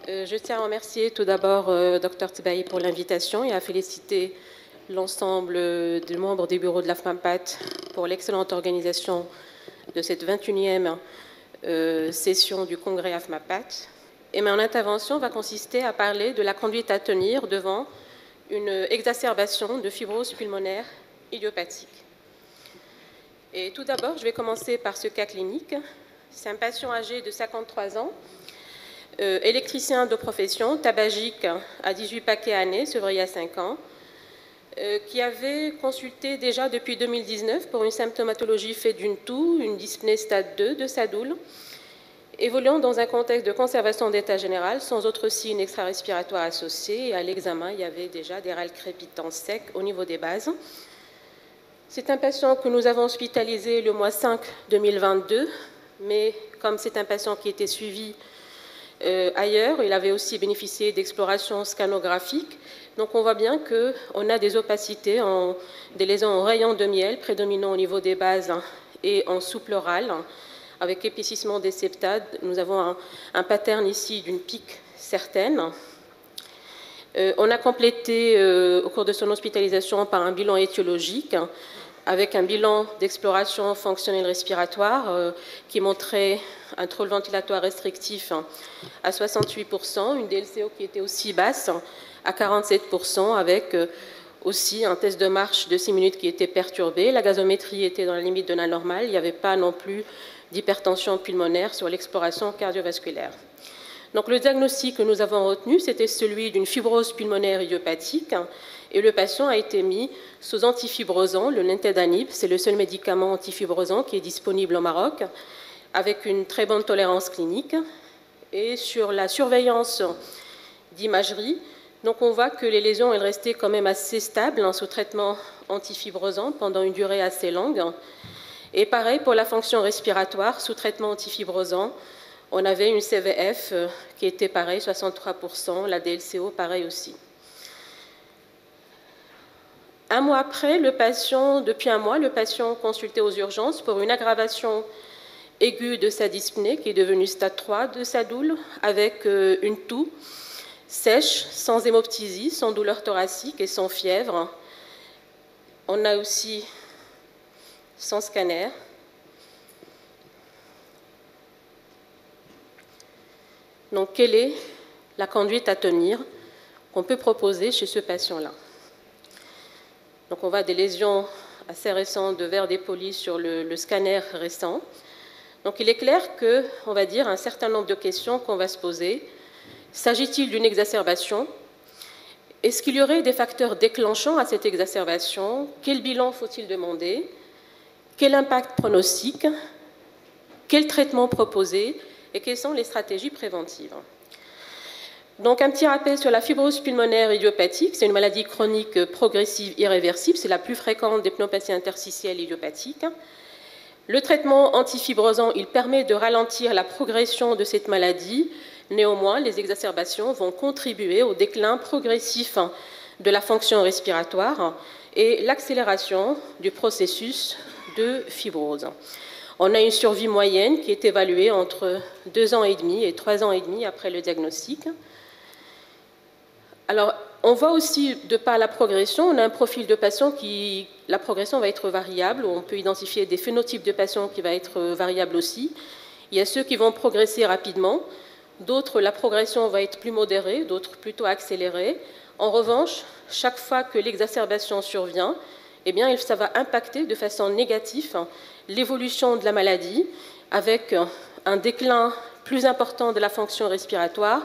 Je tiens à remercier tout d'abord Dr Tibaï pour l'invitation et à féliciter l'ensemble des membres des bureaux de la FMAPAT pour l'excellente organisation de cette 21e session du congrès AFMAPAT. Et mon intervention va consister à parler de la conduite à tenir devant une exacerbation de fibrose pulmonaire idiopathique. Et tout d'abord, je vais commencer par ce cas clinique. C'est un patient âgé de 53 ans, électricien de profession, tabagique à 18 paquets années, sevré à 5 ans, qui avait consulté déjà depuis 2019 pour une symptomatologie faite d'une toux, une dyspnée stade 2 de Sadoul, évoluant dans un contexte de conservation d'état général sans autre signe extra-respiratoire associé. Et à l'examen, il y avait déjà des râles crépitants secs au niveau des bases. C'est un patient que nous avons hospitalisé le mois 5 2022, mais comme c'est un patient qui était suivi ailleurs, il avait aussi bénéficié d'explorations scanographiques. Donc on voit bien qu'on a des opacités, des lésions en rayon de miel, prédominant au niveau des bases et en sous pleurale, avec épaississement des septades. Nous avons un pattern ici d'une pique certaine. On a complété au cours de son hospitalisation par un bilan étiologique, avec un bilan d'exploration fonctionnelle respiratoire qui montrait un trouble ventilatoire restrictif à 68%, une DLCO qui était aussi basse à 47%, avec aussi un test de marche de 6 minutes qui était perturbé. La gazométrie était dans la limite de l'anormal. Il n'y avait pas non plus d'hypertension pulmonaire sur l'exploration cardiovasculaire. Donc le diagnostic que nous avons retenu, c'était celui d'une fibrose pulmonaire idiopathique, et le patient a été mis sous antifibrosant, le nintedanib, c'est le seul médicament antifibrosant qui est disponible au Maroc, avec une très bonne tolérance clinique. Et sur la surveillance d'imagerie, donc on voit que les lésions elles restaient quand même assez stables sous traitement antifibrosant pendant une durée assez longue. Et pareil pour la fonction respiratoire, sous traitement antifibrosant, on avait une CVF qui était pareil, 63%, la DLCO pareil aussi. Un mois après, depuis un mois, le patient consultait aux urgences pour une aggravation aiguë de sa dyspnée, qui est devenue stade 3 de Sadoul, avec une toux sèche, sans hémoptysie, sans douleur thoracique et sans fièvre. On a aussi sans scanner. Donc, quelle est la conduite à tenir qu'on peut proposer chez ce patient-là? Donc, on voit des lésions assez récentes de verre dépoli sur le scanner récent. Donc, il est clair qu'on va dire un certain nombre de questions qu'on va se poser. S'agit-il d'une exacerbation? Est-ce qu'il y aurait des facteurs déclenchants à cette exacerbation? Quel bilan faut-il demander? Quel impact pronostic? Quel traitement proposer? Et quelles sont les stratégies préventives? Donc, un petit rappel sur la fibrose pulmonaire idiopathique. C'est une maladie chronique progressive irréversible. C'est la plus fréquente des pneumopathies interstitielles idiopathiques. Le traitement antifibrosant, il permet de ralentir la progression de cette maladie. Néanmoins, les exacerbations vont contribuer au déclin progressif de la fonction respiratoire et l'accélération du processus de fibrose. On a une survie moyenne qui est évaluée entre 2 ans et demi et 3 ans et demi après le diagnostic. Alors, on voit aussi, de par la progression, on a un profil de patient qui, la progression va être variable. On peut identifier des phénotypes de patients qui va être variable aussi. Il y a ceux qui vont progresser rapidement, d'autres, la progression va être plus modérée, d'autres plutôt accélérée. En revanche, chaque fois que l'exacerbation survient, eh bien, ça va impacter de façon négative l'évolution de la maladie, avec un déclin plus important de la fonction respiratoire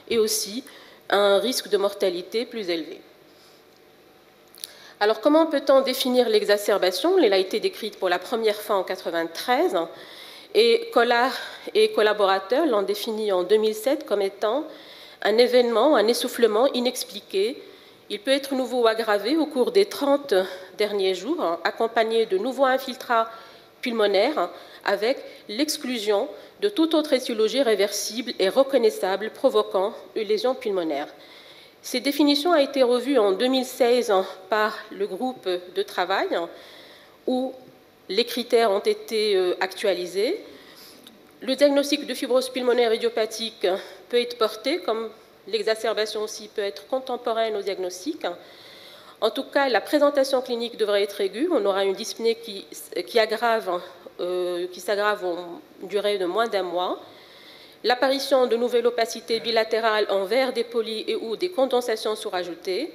et aussi un risque de mortalité plus élevé. Alors, comment peut-on définir l'exacerbation? Elle a été décrite pour la première fois en 1993 et Collard et collaborateurs l'ont définie en 2007 comme étant un événement, un essoufflement inexpliqué. Il peut être nouveau ou aggravé au cours des 30 derniers jours, accompagné de nouveaux infiltrats pulmonaires avec l'exclusion de toute autre étiologie réversible et reconnaissable provoquant une lésion pulmonaire. Cette définition a été revue en 2016 par le groupe de travail où les critères ont été actualisés. Le diagnostic de fibrose pulmonaire idiopathique peut être porté, comme l'exacerbation aussi peut être contemporaine au diagnostic. En tout cas, la présentation clinique devrait être aiguë. On aura une dyspnée qui s'aggrave en durée de moins d'un mois. L'apparition de nouvelles opacités bilatérales en verre dépoli et ou des condensations sous-rajoutées.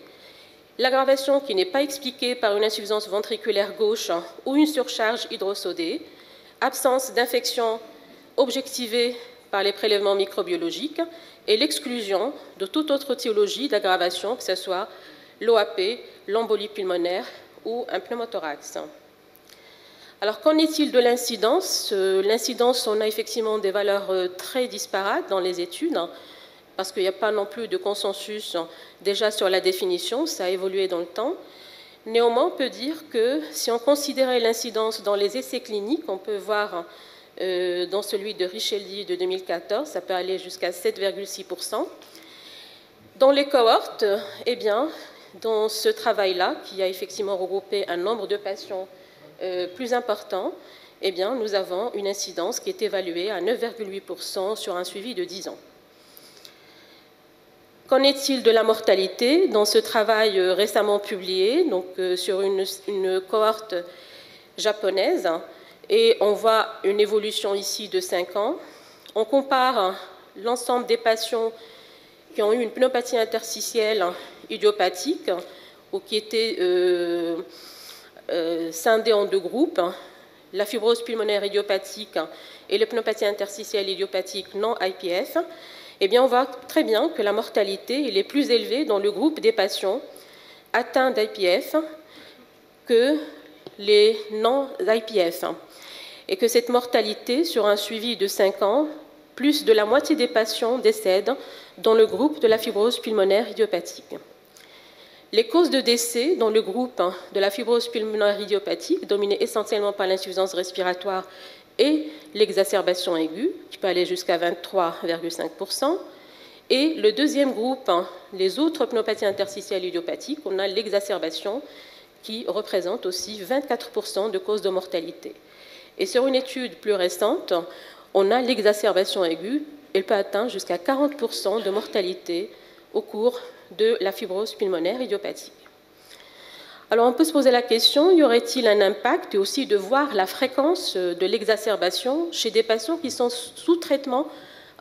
L'aggravation qui n'est pas expliquée par une insuffisance ventriculaire gauche ou une surcharge hydrosodée. Absence d'infection objectivée par les prélèvements microbiologiques et l'exclusion de toute autre étiologie d'aggravation, que ce soit l'OAP, l'embolie pulmonaire ou un pneumothorax. Alors, qu'en est-il de l'incidence? L'incidence, on a effectivement des valeurs très disparates dans les études, parce qu'il n'y a pas non plus de consensus déjà sur la définition, ça a évolué dans le temps. Néanmoins, on peut dire que si on considérait l'incidence dans les essais cliniques, on peut voir dans celui de Richeldi de 2014, ça peut aller jusqu'à 7,6%. Dans les cohortes, eh bien, dans ce travail-là, qui a effectivement regroupé un nombre de patients plus important, eh bien, nous avons une incidence qui est évaluée à 9,8% sur un suivi de 10 ans. Qu'en est-il de la mortalité? Dans ce travail récemment publié, donc, sur une cohorte japonaise, et on voit une évolution ici de 5 ans. On compare l'ensemble des patients qui ont eu une pneumopathie interstitielle idiopathique ou qui étaient scindés en deux groupes, la fibrose pulmonaire idiopathique et la pneumopathie interstitielle idiopathique non IPF. Eh bien, on voit très bien que la mortalité est plus élevée dans le groupe des patients atteints d'IPF que les non-IPF. Et que cette mortalité, sur un suivi de 5 ans, plus de la moitié des patients décèdent dans le groupe de la fibrose pulmonaire idiopathique. Les causes de décès dans le groupe de la fibrose pulmonaire idiopathique, dominées essentiellement par l'insuffisance respiratoire et l'exacerbation aiguë, qui peut aller jusqu'à 23,5%. Et le deuxième groupe, les autres pneumopathies interstitielles idiopathiques, on a l'exacerbation qui représente aussi 24% de causes de mortalité. Et sur une étude plus récente, on a l'exacerbation aiguë, elle peut atteindre jusqu'à 40% de mortalité au cours de la fibrose pulmonaire idiopathique. Alors on peut se poser la question, y aurait-il un impact et aussi de voir la fréquence de l'exacerbation chez des patients qui sont sous traitement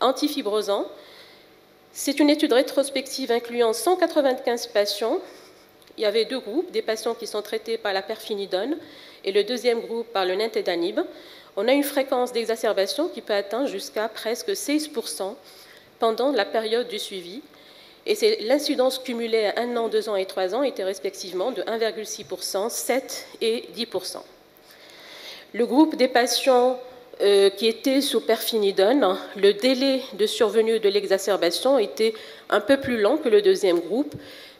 antifibrosant? C'est une étude rétrospective incluant 195 patients. Il y avait deux groupes, des patients qui sont traités par la perfenidone et le deuxième groupe par le nintedanib. On a une fréquence d'exacerbation qui peut atteindre jusqu'à presque 16% pendant la période du suivi. Et l'incidence cumulée à 1 an, 2 ans et 3 ans était respectivement de 1,6%, 7 et 10%. Le groupe des patients qui étaient sous perfenidone, le délai de survenue de l'exacerbation était un peu plus lent que le deuxième groupe,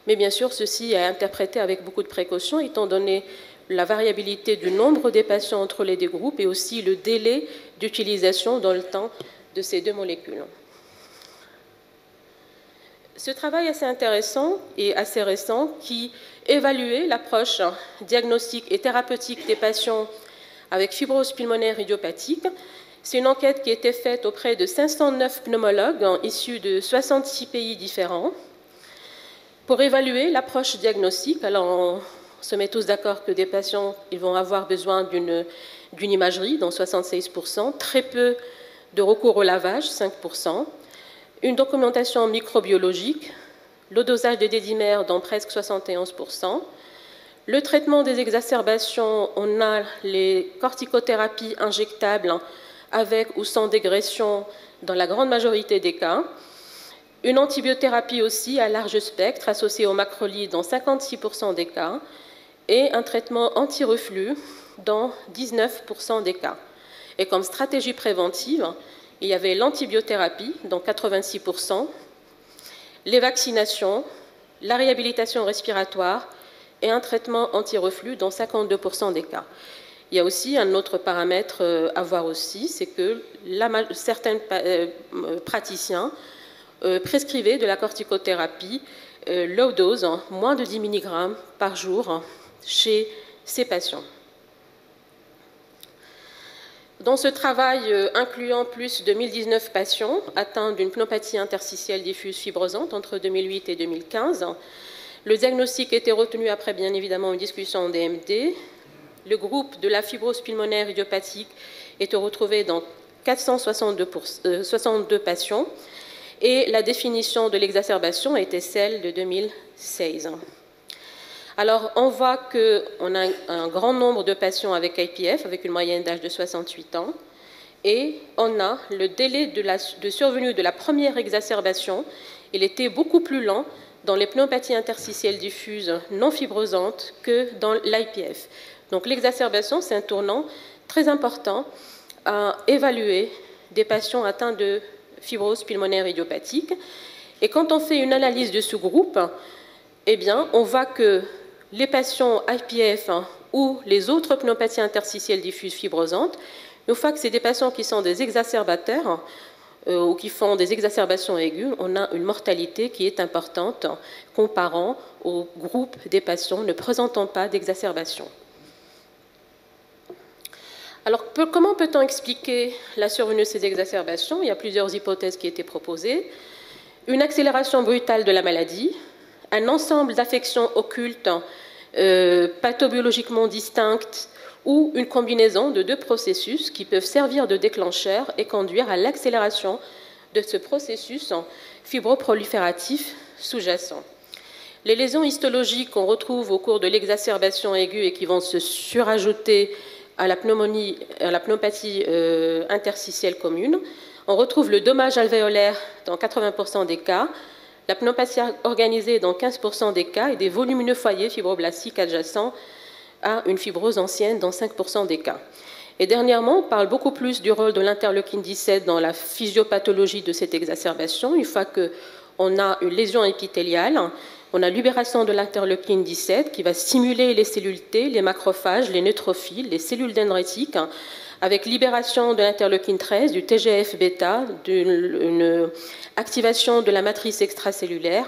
mais bien sûr, ceci est interprété avec beaucoup de précaution, étant donné la variabilité du nombre des patients entre les deux groupes et aussi le délai d'utilisation dans le temps de ces deux molécules. Ce travail assez intéressant et assez récent qui évaluait l'approche diagnostique et thérapeutique des patients avec fibrose pulmonaire idiopathique. C'est une enquête qui a été faite auprès de 509 pneumologues issus de 66 pays différents pour évaluer l'approche diagnostique. Alors, on se met tous d'accord que des patients ils vont avoir besoin d'une imagerie, dans 76%, très peu de recours au lavage, 5%, une documentation microbiologique, le dosage de dédimères dans presque 71%, le traitement des exacerbations, on a les corticothérapies injectables avec ou sans dégression dans la grande majorité des cas, une antibiothérapie aussi à large spectre associée au macrolide dans 56% des cas et un traitement anti-reflux dans 19% des cas. Et comme stratégie préventive, il y avait l'antibiothérapie dans 86%, les vaccinations, la réhabilitation respiratoire et un traitement anti-reflux dans 52% des cas. Il y a aussi un autre paramètre à voir aussi, c'est que certains praticiens prescrivaient de la corticothérapie low dose, moins de 10 mg par jour chez ces patients. Dans ce travail incluant plus de 1019 patients atteints d'une pneumopathie interstitielle diffuse fibrosante entre 2008 et 2015, le diagnostic était retenu après bien évidemment une discussion en DMD. Le groupe de la fibrose pulmonaire idiopathique était retrouvé dans 462 patients et la définition de l'exacerbation était celle de 2016. Alors, on voit qu'on a un grand nombre de patients avec IPF, avec une moyenne d'âge de 68 ans, et on a le délai de survenue de la première exacerbation. Il était beaucoup plus lent dans les pneumopathies interstitielles diffuses non fibrosantes que dans l'IPF. Donc, l'exacerbation, c'est un tournant très important à évaluer des patients atteints de fibrose pulmonaire idiopathique. Et quand on fait une analyse de ce groupe, eh bien, on voit que les patients IPF ou les autres pneumopathies interstitielles diffuses fibrosantes, une fois que c'est des patients qui sont des exacerbateurs ou qui font des exacerbations aiguës, on a une mortalité qui est importante comparant au groupe des patients ne présentant pas d'exacerbation. Alors, comment peut-on expliquer la survenue de ces exacerbations? Il y a plusieurs hypothèses qui étaient proposées. Une accélération brutale de la maladie, un ensemble d'affections occultes pathobiologiquement distinctes ou une combinaison de deux processus qui peuvent servir de déclencheur et conduire à l'accélération de ce processus fibroprolifératif sous-jacent. Les lésions histologiques qu'on retrouve au cours de l'exacerbation aiguë et qui vont se surajouter à la pneumopathie interstitielle commune, on retrouve le dommage alvéolaire dans 80% des cas, la pneumopathie organisée dans 15% des cas et des volumineux foyers fibroblastiques adjacents à une fibrose ancienne dans 5% des cas. Et dernièrement, on parle beaucoup plus du rôle de l'interleukine 17 dans la physiopathologie de cette exacerbation. Une fois qu'on a une lésion épithéliale, on a libération de l'interleukine 17 qui va stimuler les cellules T, les macrophages, les neutrophiles, les cellules dendritiques, avec libération de l'interleukine 13, du TGF-bêta, d'une activation de la matrice extracellulaire.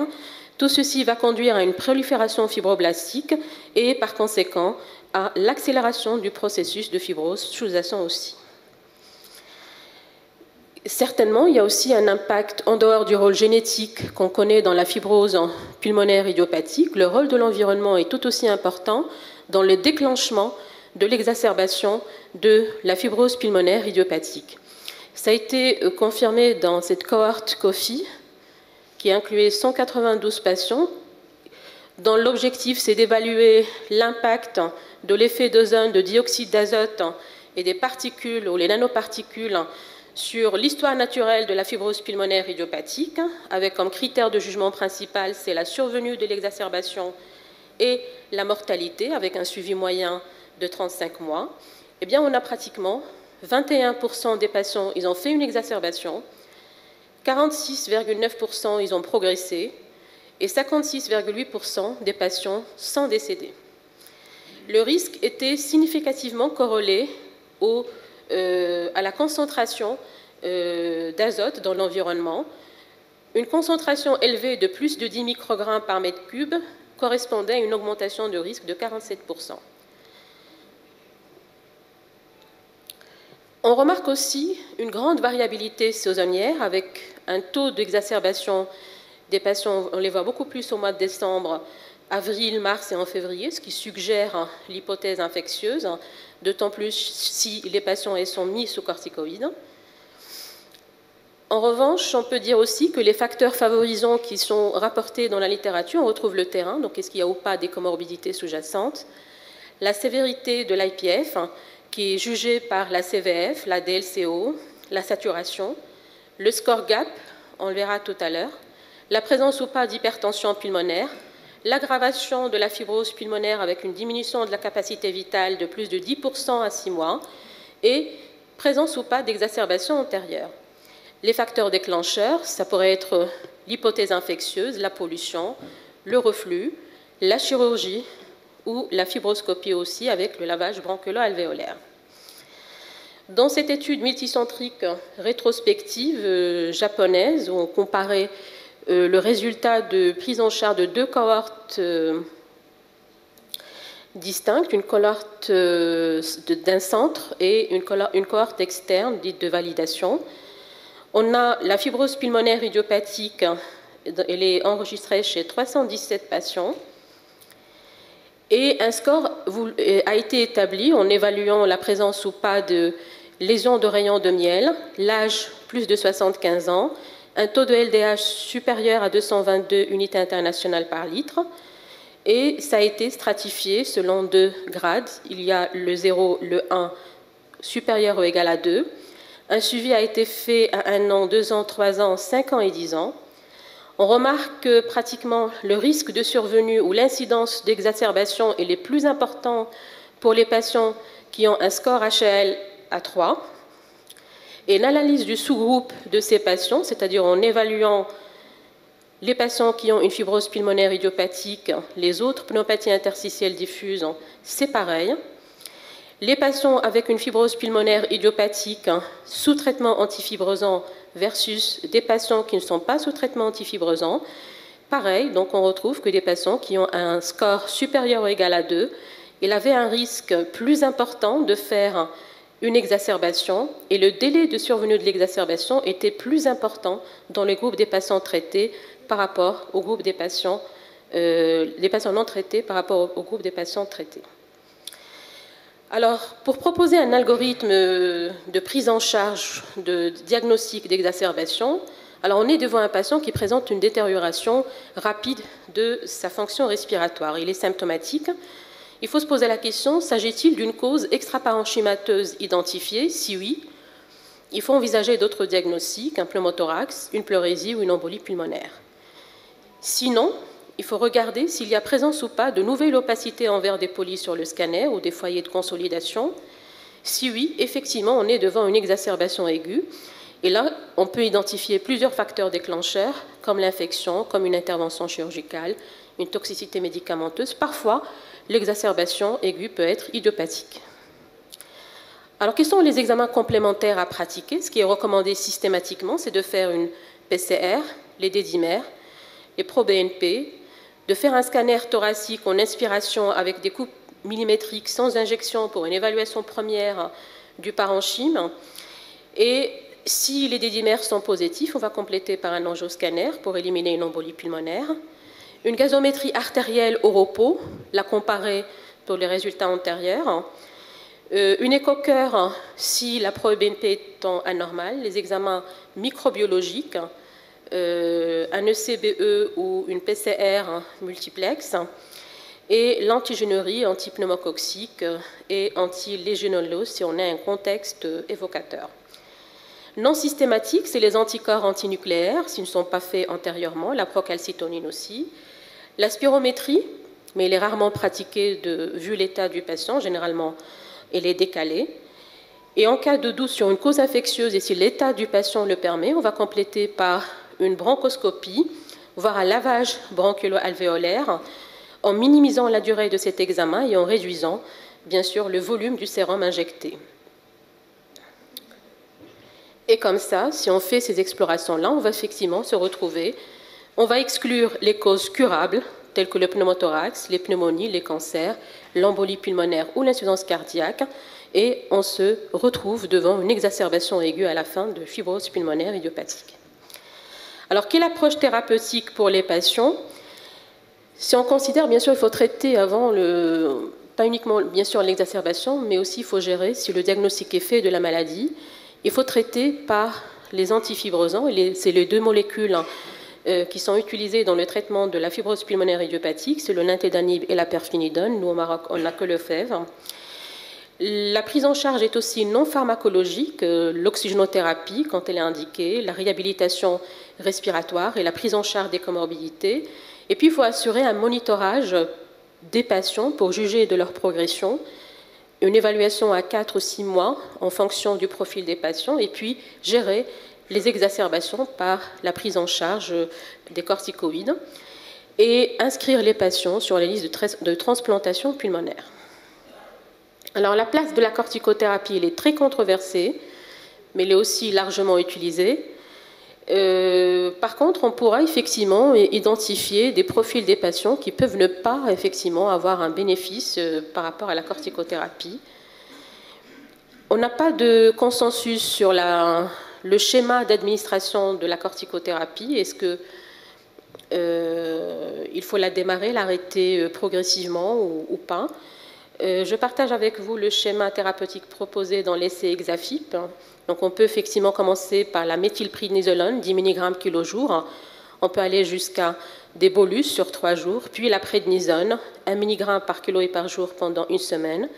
Tout ceci va conduire à une prolifération fibroblastique et par conséquent à l'accélération du processus de fibrose sous-jacent aussi. Certainement, il y a aussi un impact en dehors du rôle génétique qu'on connaît dans la fibrose pulmonaire idiopathique. Le rôle de l'environnement est tout aussi important dans le déclenchement de l'exacerbation de la fibrose pulmonaire idiopathique. Ça a été confirmé dans cette cohorte COFI qui incluait 192 patients dont l'objectif c'est d'évaluer l'impact de l'effet d'ozone, de dioxyde d'azote et des particules ou les nanoparticules sur l'histoire naturelle de la fibrose pulmonaire idiopathique, avec comme critère de jugement principal, c'est la survenue de l'exacerbation et la mortalité, avec un suivi moyen de 35 mois. Eh bien, on a pratiquement 21% des patients, ils ont fait une exacerbation, 46,9% ils ont progressé, et 56,8% des patients sont décédés. Le risque était significativement corrélé à la concentration d'azote dans l'environnement. Une concentration élevée de plus de 10 microgrammes par mètre cube correspondait à une augmentation de risque de 47%. On remarque aussi une grande variabilité saisonnière avec un taux d'exacerbation des patients, on les voit beaucoup plus au mois de décembre, avril, mars et en février, ce qui suggère l'hypothèse infectieuse, d'autant plus si les patients sont mis sous corticoïdes. En revanche, on peut dire aussi que les facteurs favorisants qui sont rapportés dans la littérature, on retrouve le terrain, donc est-ce qu'il y a ou pas des comorbidités sous-jacentes, la sévérité de l'IPF, qui est jugée par la CVF, la DLCO, la saturation, le score GAP, on le verra tout à l'heure, la présence ou pas d'hypertension pulmonaire, l'aggravation de la fibrose pulmonaire avec une diminution de la capacité vitale de plus de 10% à 6 mois et présence ou pas d'exacerbation antérieure. Les facteurs déclencheurs, ça pourrait être l'hypothèse infectieuse, la pollution, le reflux, la chirurgie ou la fibroscopie aussi avec le lavage bronchiolo-alvéolaire. Dans cette étude multicentrique rétrospective japonaise, où on comparait le résultat de prise en charge de deux cohortes distinctes, une cohorte d'un centre et une cohorte externe dite de validation. On a la fibrose pulmonaire idiopathique, elle est enregistrée chez 317 patients. Et un score a été établi en évaluant la présence ou pas de lésions de rayons de miel, l'âge plus de 75 ans, un taux de LDH supérieur à 222 unités internationales par litre, et ça a été stratifié selon 2 grades. Il y a le 0, le 1, supérieur ou égal à 2. Un suivi a été fait à 1 an, 2 ans, 3 ans, 5 ans et 10 ans. On remarque que pratiquement le risque de survenue ou l'incidence d'exacerbation est le plus important pour les patients qui ont un score HAL à 3. Et l'analyse du sous-groupe de ces patients, c'est-à-dire en évaluant les patients qui ont une fibrose pulmonaire idiopathique, les autres pneumopathies interstitielles diffuses, c'est pareil. Les patients avec une fibrose pulmonaire idiopathique sous traitement antifibrosant versus des patients qui ne sont pas sous traitement antifibrosant, pareil, donc on retrouve que des patients qui ont un score supérieur ou égal à 2, ils avaient un risque plus important de faire une exacerbation et le délai de survenue de l'exacerbation était plus important dans le groupe des patients traités par rapport au groupe des patients non traités par rapport au groupe des patients traités. Alors, pour proposer un algorithme de prise en charge de diagnostic d'exacerbation, alors on est devant un patient qui présente une détérioration rapide de sa fonction respiratoire. Il est symptomatique. Il faut se poser la question, s'agit-il d'une cause extraparenchymateuse identifiée? Si oui, il faut envisager d'autres diagnostics, un pneumothorax, une pleurésie ou une embolie pulmonaire. Sinon, il faut regarder s'il y a présence ou pas de nouvelles opacités en verre dépoli sur le scanner ou des foyers de consolidation. Si oui, effectivement, on est devant une exacerbation aiguë. Et là, on peut identifier plusieurs facteurs déclencheurs, comme l'infection, comme une intervention chirurgicale, une toxicité médicamenteuse. Parfois, l'exacerbation aiguë peut être idiopathique. Alors, quels sont les examens complémentaires à pratiquer? Ce qui est recommandé systématiquement, c'est de faire une PCR, les dédimères, les pro-BNP, de faire un scanner thoracique en inspiration avec des coupes millimétriques sans injection pour une évaluation première du parenchyme. Et si les dédimères sont positifs, on va compléter par un angioscanner pour éliminer une embolie pulmonaire. Une gazométrie artérielle au repos, la comparer pour les résultats antérieurs. Une écho-cœur si la pro-BNP étant anormale, les examens microbiologiques, un ECBE ou une PCR multiplex, et l'antigénurie antipneumococcique et anti-légionellose si on a un contexte évocateur. Non systématique, c'est les anticorps antinucléaires, s'ils ne sont pas faits antérieurement, la procalcitonine aussi. La spirométrie, mais elle est rarement pratiquée vu l'état du patient, généralement elle est décalée. Et en cas de doute sur une cause infectieuse et si l'état du patient le permet, on va compléter par une bronchoscopie, voire un lavage bronchiolo-alvéolaire, en minimisant la durée de cet examen et en réduisant, bien sûr, le volume du sérum injecté. Et comme ça, si on fait ces explorations-là, on va effectivement se retrouver, on va exclure les causes curables, telles que le pneumothorax, les pneumonies, les cancers, l'embolie pulmonaire ou l'insuffisance cardiaque, et on se retrouve devant une exacerbation aiguë à la fin de fibrose pulmonaire idiopathique. Alors, quelle approche thérapeutique pour les patients? Si on considère, bien sûr, il faut traiter avant, pas uniquement, bien sûr, l'exacerbation, mais aussi il faut gérer si le diagnostic est fait de la maladie. Il faut traiter par les antifibrosants, et c'est les 2 molécules qui sont utilisées dans le traitement de la fibrose pulmonaire idiopathique, c'est le nintédanib et la perfenidone. Nous, au Maroc, on n'a que le FEV. La prise en charge est aussi non pharmacologique, l'oxygénothérapie quand elle est indiquée, la réhabilitation respiratoire et la prise en charge des comorbidités. Et puis, il faut assurer un monitorage des patients pour juger de leur progression, une évaluation à 4 ou 6 mois en fonction du profil des patients, et puis gérer les exacerbations par la prise en charge des corticoïdes et inscrire les patients sur les listes de transplantation pulmonaire. Alors, la place de la corticothérapie, elle est très controversée, mais elle est aussi largement utilisée. Par contre, on pourra effectivement identifier des profils des patients qui peuvent ne pas effectivement avoir un bénéfice par rapport à la corticothérapie. On n'a pas de consensus sur le schéma d'administration de la corticothérapie. Est-ce que il faut la démarrer, l'arrêter progressivement ou pas? Je partage avec vous le schéma thérapeutique proposé dans l'essai Hexafip. Donc on peut effectivement commencer par la méthylprednisolone, 10 mg kg jour. On peut aller jusqu'à des bolus sur 3 jours, puis la prednisone, 1 mg par kilo et par jour pendant une semaine,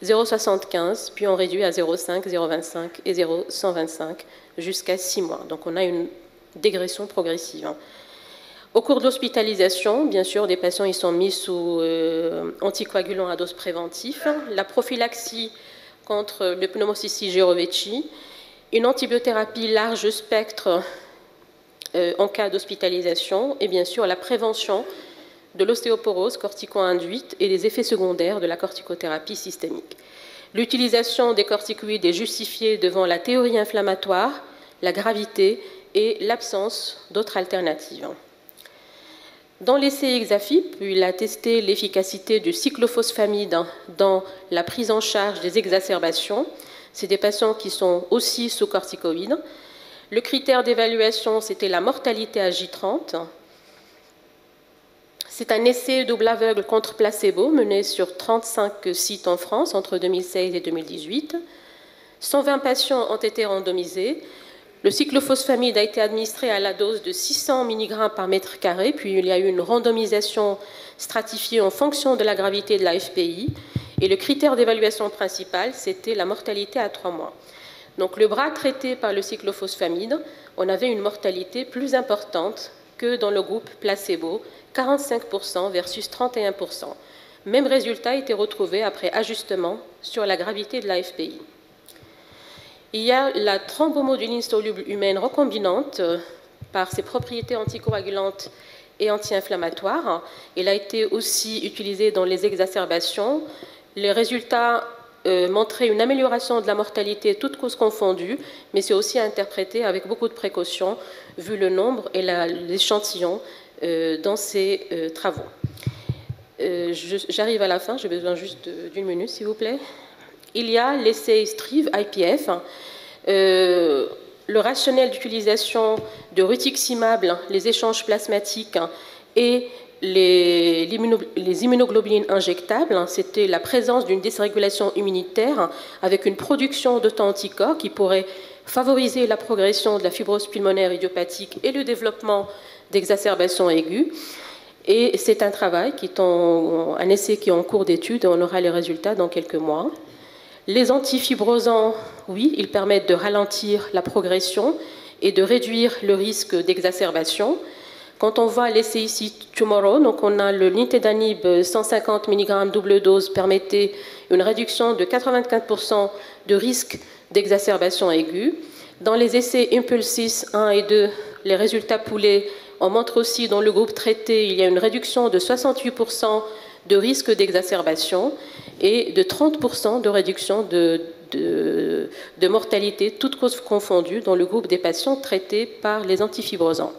0,75, puis on réduit à 0,5, 0,25 et 0,125 jusqu'à 6 mois. Donc on a une dégression progressive. Au cours de l'hospitalisation, bien sûr, des patients ils sont mis sous anticoagulants à dose préventive, la prophylaxie contre le pneumocystis jirovecii, une antibiothérapie large spectre en cas d'hospitalisation et bien sûr la prévention de l'ostéoporose cortico-induite et des effets secondaires de la corticothérapie systémique. L'utilisation des corticoïdes est justifiée devant la théorie inflammatoire, la gravité et l'absence d'autres alternatives. Dans l'essai Hexafip, il a testé l'efficacité du cyclophosphamide dans la prise en charge des exacerbations. C'est des patients qui sont aussi sous corticoïdes. Le critère d'évaluation, c'était la mortalité à J30. C'est un essai double aveugle contre placebo mené sur 35 sites en France entre 2016 et 2018. 120 patients ont été randomisés. Le cyclophosphamide a été administré à la dose de 600 mg par mètre carré, puis il y a eu une randomisation stratifiée en fonction de la gravité de la FPI. Et le critère d'évaluation principal, c'était la mortalité à 3 mois. Donc le bras traité par le cyclophosphamide, on avait une mortalité plus importante que dans le groupe placebo, 45% versus 31%. Même résultat a été retrouvé après ajustement sur la gravité de la FPI. Il y a la thrombomoduline soluble humaine recombinante par ses propriétés anticoagulantes et anti-inflammatoires. Elle a été aussi utilisée dans les exacerbations. Les résultats montraient une amélioration de la mortalité, toutes causes confondues, mais c'est aussi interprété avec beaucoup de précautions, vu le nombre et l'échantillon dans ces travaux. J'arrive à la fin, j'ai besoin juste d'une minute, s'il vous plaît. Il y a l'essai Strive IPF, le rationnel d'utilisation de rituximab, les échanges plasmatiques et les immunoglobulines injectables. C'était la présence d'une dysrégulation immunitaire avec une production d'auto-anticorps qui pourrait favoriser la progression de la fibrose pulmonaire idiopathique et le développement d'exacerbations aiguës. Et c'est un travail un essai qui est en cours d'étude et on aura les résultats dans quelques mois. Les antifibrosants, oui, ils permettent de ralentir la progression et de réduire le risque d'exacerbation. Quand on voit l'essai ici Tomorrow, donc on a le nintedanib 150 mg double dose permettait une réduction de 84% de risque d'exacerbation aiguë. Dans les essais Impulsis 1 et 2, les résultats poolés, on montre aussi dans le groupe traité, il y a une réduction de 68% de risque d'exacerbation et de 30% de réduction de mortalité, toutes causes confondues, dans le groupe des patients traités par les antifibrosants.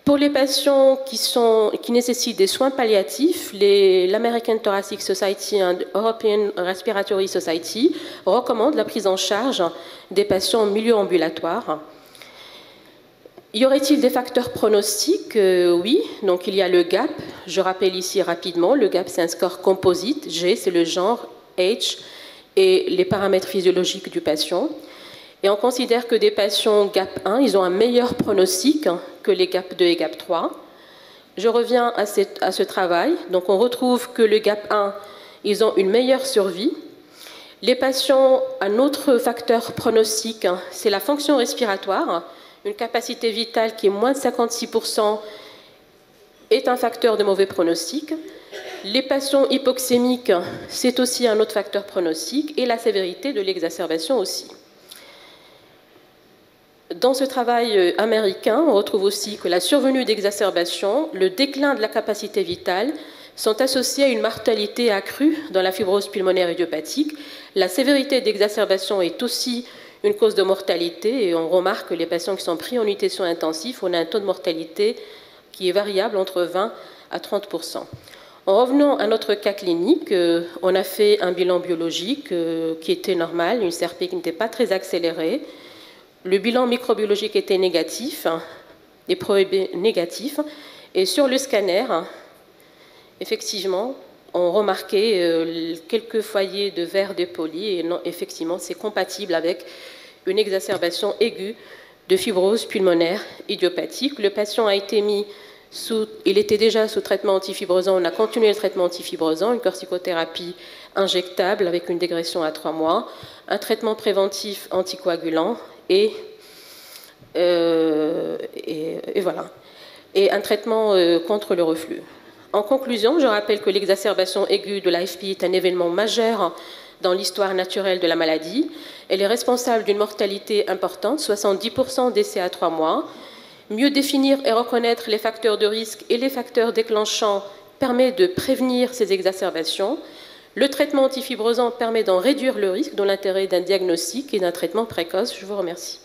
Pour les patients qui nécessitent des soins palliatifs, l'American Thoracic Society et European Respiratory Society recommandent la prise en charge des patients en milieu ambulatoire. Y aurait-il des facteurs pronostiques? Oui, donc il y a le GAP. Je rappelle ici rapidement, le GAP c'est un score composite. G c'est le genre, H et les paramètres physiologiques du patient. Et on considère que des patients GAP1, ils ont un meilleur pronostic que les GAP2 et GAP3. Je reviens à ce travail. Donc on retrouve que le GAP1, ils ont une meilleure survie. Les patients, un autre facteur pronostic, c'est la fonction respiratoire. Une capacité vitale qui est moins de 56% est un facteur de mauvais pronostic. Les patients hypoxémiques, c'est aussi un autre facteur pronostic, et la sévérité de l'exacerbation aussi. Dans ce travail américain, on retrouve aussi que la survenue d'exacerbation, le déclin de la capacité vitale sont associés à une mortalité accrue dans la fibrose pulmonaire idiopathique. La sévérité d'exacerbation est aussi une cause de mortalité, et on remarque que les patients qui sont pris en unité de soins intensifs, on a un taux de mortalité qui est variable entre 20 à 30%. En revenant à notre cas clinique, on a fait un bilan biologique qui était normal, une CRP qui n'était pas très accélérée. Le bilan microbiologique était négatif, des ProEB négatifs, et sur le scanner, effectivement, on remarquait quelques foyers de verre dépoli, et non, effectivement, c'est compatible avec une exacerbation aiguë de fibrose pulmonaire idiopathique. Le patient a été mis il était déjà sous traitement antifibrosant, on a continué le traitement antifibrosant, une corticothérapie injectable avec une dégression à 3 mois, un traitement préventif anticoagulant et voilà, et un traitement contre le reflux. En conclusion, je rappelle que l'exacerbation aiguë de l'AFP est un événement majeur dans l'histoire naturelle de la maladie. Elle est responsable d'une mortalité importante, 70% décès à 3 mois. Mieux définir et reconnaître les facteurs de risque et les facteurs déclenchants permet de prévenir ces exacerbations. Le traitement antifibrosant permet d'en réduire le risque, dont l'intérêt d'un diagnostic et d'un traitement précoce. Je vous remercie.